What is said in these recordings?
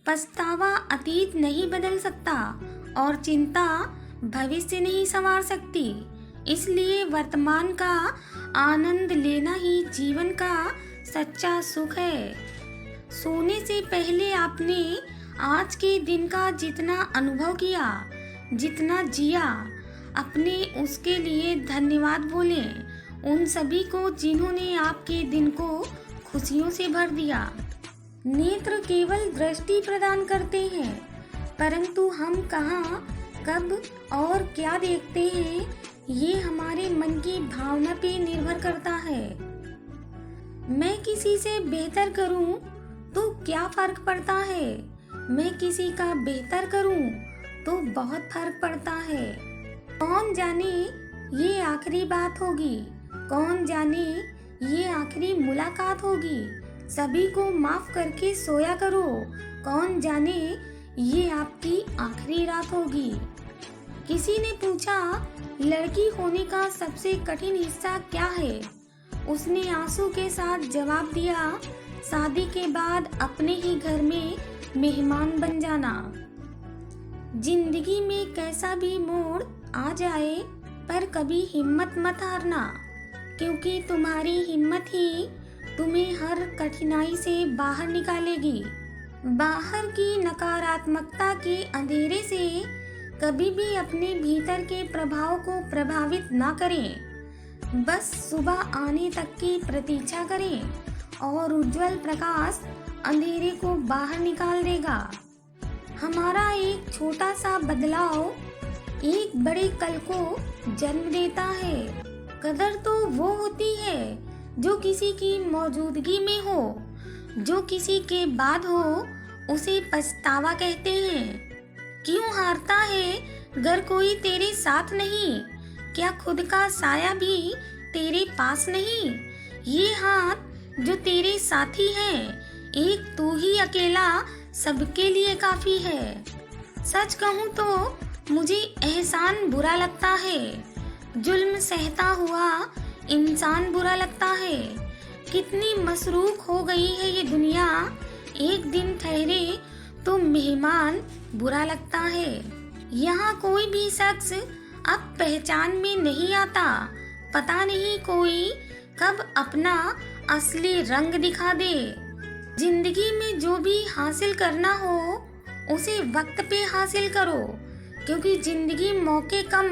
पछतावा अतीत नहीं बदल सकता और चिंता भविष्य नहीं संवार सकती। इसलिए वर्तमान का आनंद लेना ही जीवन का सच्चा सुख है। सोने से पहले आपने आज के दिन का जितना अनुभव किया, जितना जिया, अपने उसके लिए धन्यवाद बोलें उन सभी को जिन्होंने आपके दिन को खुशियों से भर दिया। नेत्र केवल दृष्टि प्रदान करते हैं, परंतु हम कहाँ, कब और क्या देखते हैं, ये हमारे मन की भावना पे निर्भर करता है। मैं किसी से बेहतर करूं तो क्या फर्क पड़ता है, मैं किसी का बेहतर करूं तो बहुत फर्क पड़ता है। कौन जाने ये आखिरी बात होगी, कौन जाने ये आखिरी मुलाकात होगी। सभी को माफ करके सोया करो, कौन जाने ये आपकी आखिरी रात होगी। किसी ने पूछा, लड़की होने का सबसे कठिन हिस्सा क्या है? उसने आंसू के साथ जवाब दिया, शादी के बाद अपने ही घर में मेहमान बन जाना। जिंदगी में कैसा भी मोड़ आ जाए, पर कभी हिम्मत मत हारना, क्योंकि तुम्हारी हिम्मत ही तुम्हें हर कठिनाई से बाहर निकालेगी। बाहर की नकारात्मकता के अंधेरे से कभी भी अपने भीतर के प्रभाव को प्रभावित ना करें। बस सुबह आने तक की प्रतीक्षा करें और उज्जवल प्रकाश अंधेरे को बाहर निकाल देगा। हमारा एक छोटा सा बदलाव एक बड़े कल को जन्म देता है। कदर तो वो होती है जो किसी की मौजूदगी में हो, जो किसी के बाद हो उसे पछतावा कहते हैं। क्यों हारता है अगर कोई तेरे साथ नहीं? क्या खुद का साया भी तेरे पास नहीं? ये हाथ जो तेरे साथी हैं, एक तू ही अकेला सबके लिए काफी है। सच कहूँ तो मुझे एहसान बुरा लगता है, जुल्म सहता हुआ इंसान बुरा लगता है। कितनी मसरूख हो गई है ये दुनिया, एक दिन ठहरे तो मेहमान बुरा लगता है। यहाँ कोई भी शख्स अब पहचान में नहीं आता, पता नहीं कोई कब अपना असली रंग दिखा दे। जिंदगी में जो भी हासिल करना हो उसे वक्त पे हासिल करो, क्योंकि जिंदगी मौके कम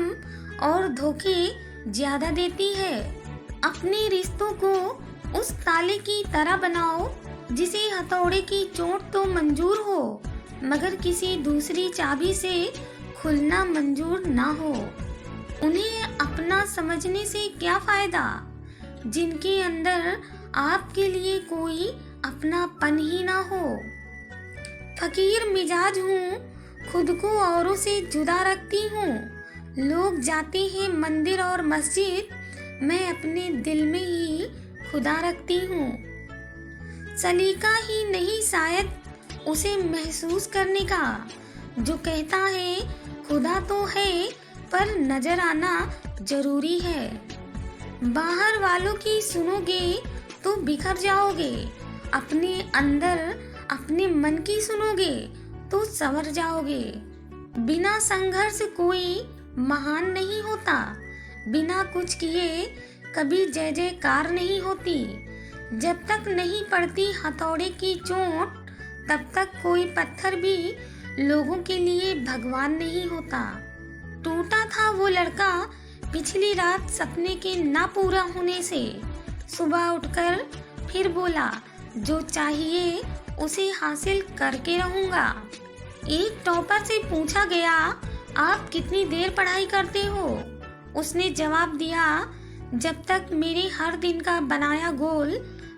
और धोखे ज्यादा देती है। अपने रिश्तों को उस ताले की तरह बनाओ जिसे हथौड़े की चोट तो मंजूर हो, मगर किसी दूसरी चाबी से खुलना मंजूर ना हो। उन्हें अपना समझने से क्या फायदा जिनके अंदर आपके लिए कोई अपनापन ही ना हो। फकीर मिजाज हूँ, खुद को औरों से जुदा रखती हूँ। लोग जाते हैं मंदिर और मस्जिद, मैं अपने दिल में ही खुदा रखती हूँ। सलीका ही नहीं शायद उसे महसूस करने का, जो कहता है खुदा तो है पर नजर आना जरूरी है। बाहर वालों की सुनोगे तो बिखर जाओगे, अपने अंदर अपने मन की सुनोगे तो संवर जाओगे। बिना संघर्ष कोई महान नहीं होता, बिना कुछ किए कभी जय जयकार नहीं होती। जब तक नहीं पड़ती हथौड़े की चोट, तब तक कोई पत्थर भी लोगों के लिए भगवान नहीं होता। टूटा था वो लड़का पिछली रात सपने के ना पूरा होने से। सुबह उठकर फिर बोला, जो चाहिए उसे हासिल करके रहूंगा। एक टॉपर से पूछा गया, आप कितनी देर पढ़ाई करते हो? उसने जवाब दिया, जब तक मेरे हर दिन का बनाया गोल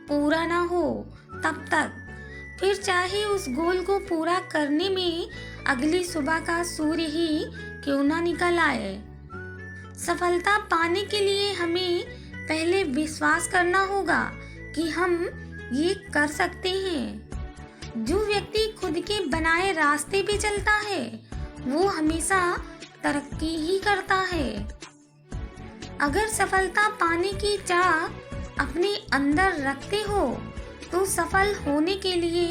पूरा ना हो तब तक। फिर चाहे उस गोल को पूरा करने में अगली सुबह का सूर्य ही क्यों ना निकल आए। सफलता पाने के लिए हमें पहले विश्वास करना होगा कि हम ये कर सकते हैं। जो व्यक्ति खुद के बनाए रास्ते पे चलता है वो हमेशा तरक्की ही करता है। अगर सफलता पाने की चाह अपने अंदर रखते हो तो सफल होने के लिए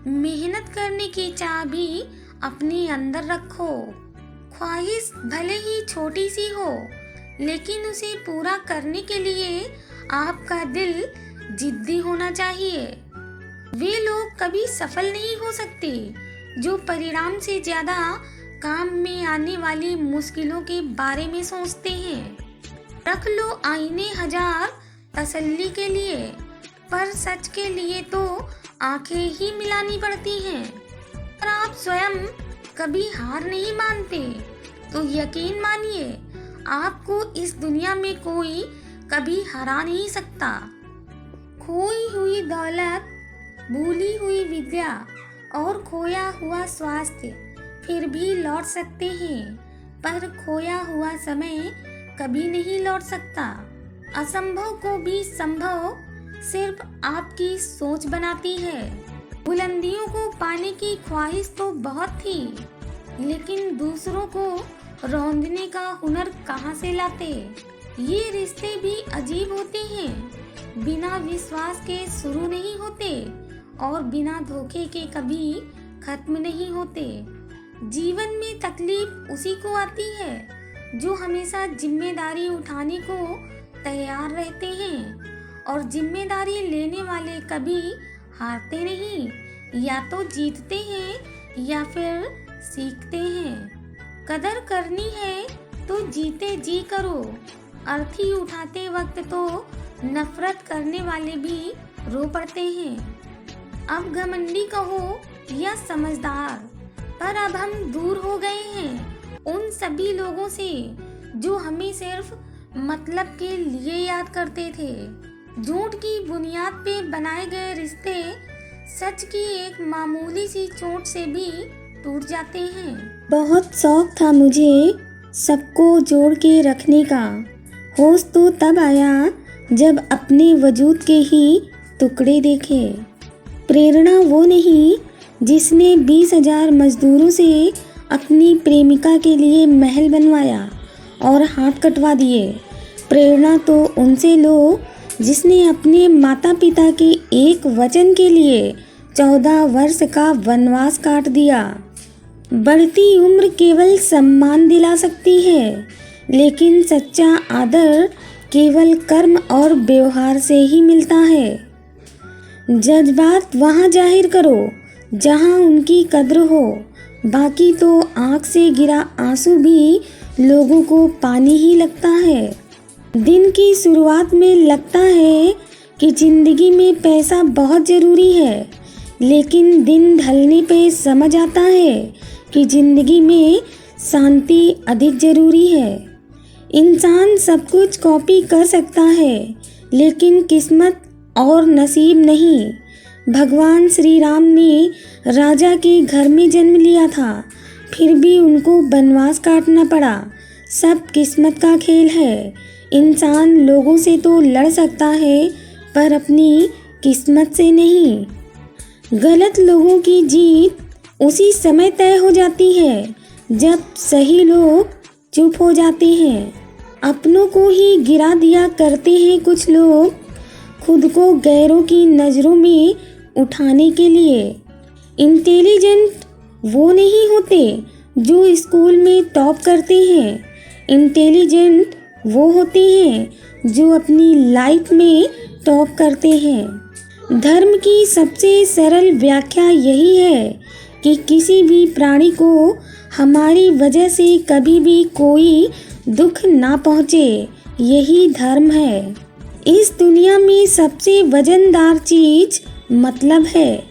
मेहनत करने की चाह भी अपने अंदर रखो। ख्वाहिश भले ही छोटी सी हो, लेकिन उसे पूरा करने के लिए आपका दिल जिद्दी होना चाहिए। वे लोग कभी सफल नहीं हो सकते जो परिणाम से ज्यादा काम में आने वाली मुश्किलों के बारे में सोचते हैं। रख लो आईने हजार तसल्ली के लिए, पर सच के लिए तो आंखें ही मिलानी पड़ती हैं। अगर आप स्वयं कभी हार नहीं मानते तो यकीन मानिए आपको इस दुनिया में कोई कभी हरा नहीं सकता। खोई हुई दौलत, भूली हुई विद्या और खोया हुआ स्वास्थ्य फिर भी लौट सकते हैं, पर खोया हुआ समय कभी नहीं लौट सकता। असंभव को भी संभव सिर्फ आपकी सोच बनाती है। बुलंदियों को पाने की ख्वाहिश तो बहुत थी, लेकिन दूसरों को रौंदने का हुनर कहाँ से लाते। ये रिश्ते भी अजीब होते हैं, बिना विश्वास के शुरू नहीं होते और बिना धोखे के कभी खत्म नहीं होते। जीवन में तकलीफ उसी को आती है जो हमेशा जिम्मेदारी उठाने को तैयार रहते हैं, और जिम्मेदारी लेने वाले कभी हारते नहीं, या तो जीतते हैं या फिर सीखते हैं। कदर करनी है तो जीते जी करो। अर्थी उठाते वक्त तो नफरत करने वाले भी रो पड़ते हैं। अब घमंडी कहो या समझदार, पर अब हम दूर हो गए हैं उन सभी लोगों से जो हमें सिर्फ मतलब के लिए याद करते थे। झूठ की बुनियाद पे बनाए गए रिश्ते सच की एक मामूली सी चोट से भी टूट जाते हैं। बहुत शौक था मुझे सबको जोड़ के रखने का, होश तो तब आया जब अपने वजूद के ही टुकड़े देखे। प्रेरणा वो नहीं जिसने 20,000 मजदूरों से अपनी प्रेमिका के लिए महल बनवाया और हाथ कटवा दिए। प्रेरणा तो उनसे लो जिसने अपने माता पिता के एक वचन के लिए 14 वर्ष का वनवास काट दिया। बढ़ती उम्र केवल सम्मान दिला सकती है, लेकिन सच्चा आदर केवल कर्म और व्यवहार से ही मिलता है। जज्बात वहाँ जाहिर करो जहाँ उनकी कद्र हो, बाकी तो आँख से गिरा आंसू भी लोगों को पानी ही लगता है। दिन की शुरुआत में लगता है कि जिंदगी में पैसा बहुत ज़रूरी है, लेकिन दिन ढलने पे समझ आता है कि जिंदगी में शांति अधिक ज़रूरी है। इंसान सब कुछ कॉपी कर सकता है, लेकिन किस्मत और नसीब नहीं। भगवान श्री राम ने राजा के घर में जन्म लिया था, फिर भी उनको वनवास काटना पड़ा। सब किस्मत का खेल है। इंसान लोगों से तो लड़ सकता है, पर अपनी किस्मत से नहीं। गलत लोगों की जीत उसी समय तय हो जाती है जब सही लोग चुप हो जाते हैं। अपनों को ही गिरा दिया करते हैं कुछ लोग, खुद को गैरों की नज़रों में उठाने के लिए। इंटेलिजेंट वो नहीं होते जो स्कूल में टॉप करते हैं, इंटेलिजेंट वो होते हैं जो अपनी लाइफ में टॉप करते हैं। धर्म की सबसे सरल व्याख्या यही है कि किसी भी प्राणी को हमारी वजह से कभी भी कोई दुख ना पहुँचे, यही धर्म है। इस दुनिया में सबसे वजनदार चीज़ मतलब है।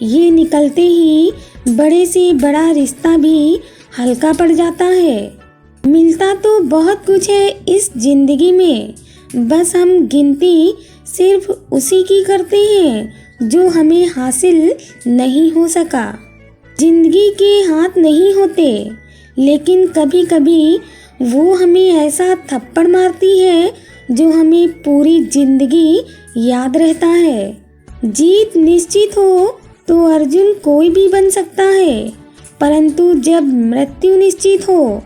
ये निकलते ही बड़े से बड़ा रिश्ता भी हल्का पड़ जाता है। मिलता तो बहुत कुछ है इस जिंदगी में, बस हम गिनती सिर्फ उसी की करते हैं जो हमें हासिल नहीं हो सका। जिंदगी के हाथ नहीं होते, लेकिन कभी कभी वो हमें ऐसा थप्पड़ मारती है जो हमें पूरी जिंदगी याद रहता है। जीत निश्चित हो तो अर्जुन कोई भी बन सकता है, परंतु जब मृत्यु निश्चित हो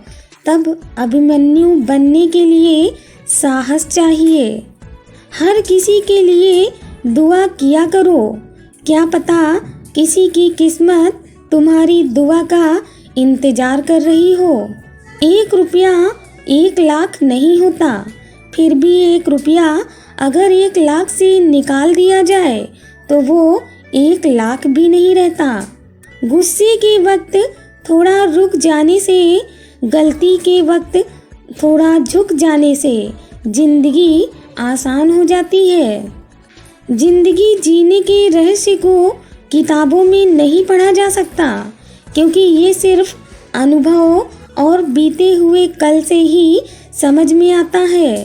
तब अभिमन्यु बनने के लिए साहस चाहिए। हर किसी के लिए दुआ किया करो, क्या पता किसी की किस्मत तुम्हारी दुआ का इंतजार कर रही हो। 1 रुपया 1 लाख नहीं होता, फिर भी 1 रुपया अगर 1 लाख से निकाल दिया जाए तो वो 1 लाख भी नहीं रहता। गुस्से के वक्त थोड़ा रुक जाने से, गलती के वक्त थोड़ा झुक जाने से जिंदगी आसान हो जाती है। जिंदगी जीने के रहस्य को किताबों में नहीं पढ़ा जा सकता, क्योंकि ये सिर्फ अनुभव और बीते हुए कल से ही समझ में आता है।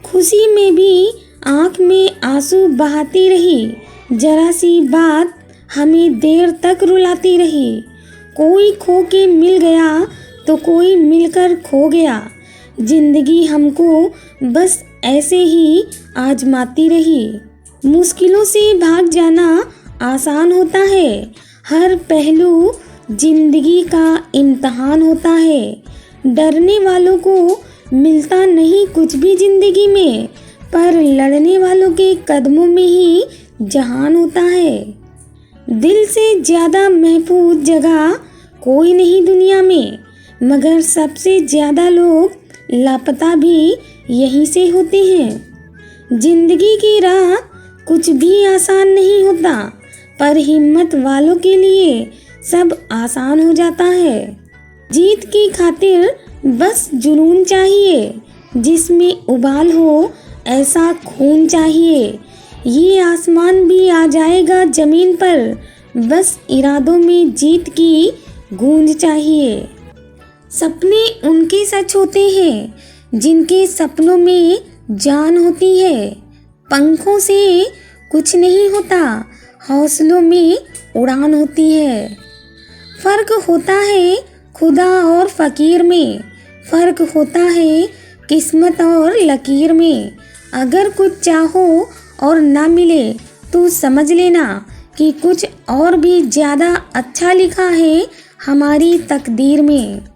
खुशी में भी आँख में आंसू बहाती रही, जरा सी बात हमें देर तक रुलाती रही। कोई खो के मिल गया तो कोई मिलकर खो गया। जिंदगी हमको बस ऐसे ही आजमाती रही। मुश्किलों से भाग जाना आसान होता है, हर पहलू जिंदगी का इम्तहान होता है। डरने वालों को मिलता नहीं कुछ भी जिंदगी में, पर लड़ने वालों के कदमों में ही जहान होता है। दिल से ज़्यादा महफूज जगह कोई नहीं दुनिया में, मगर सबसे ज़्यादा लोग लापता भी यहीं से होते हैं। जिंदगी की राह कुछ भी आसान नहीं होता, पर हिम्मत वालों के लिए सब आसान हो जाता है। जीत की खातिर बस जुनून चाहिए, जिसमें उबाल हो ऐसा खून चाहिए। ये आसमान भी आ जाएगा जमीन पर, बस इरादों में जीत की गूंज चाहिए। सपने उनके सच होते हैं जिनके सपनों में जान होती है। पंखों से कुछ नहीं होता, हौसलों में उड़ान होती है। फर्क होता है खुदा और फकीर में, फर्क होता है किस्मत और लकीर में। अगर कुछ चाहो और ना मिले तो समझ लेना कि कुछ और भी ज़्यादा अच्छा लिखा है हमारी तकदीर में।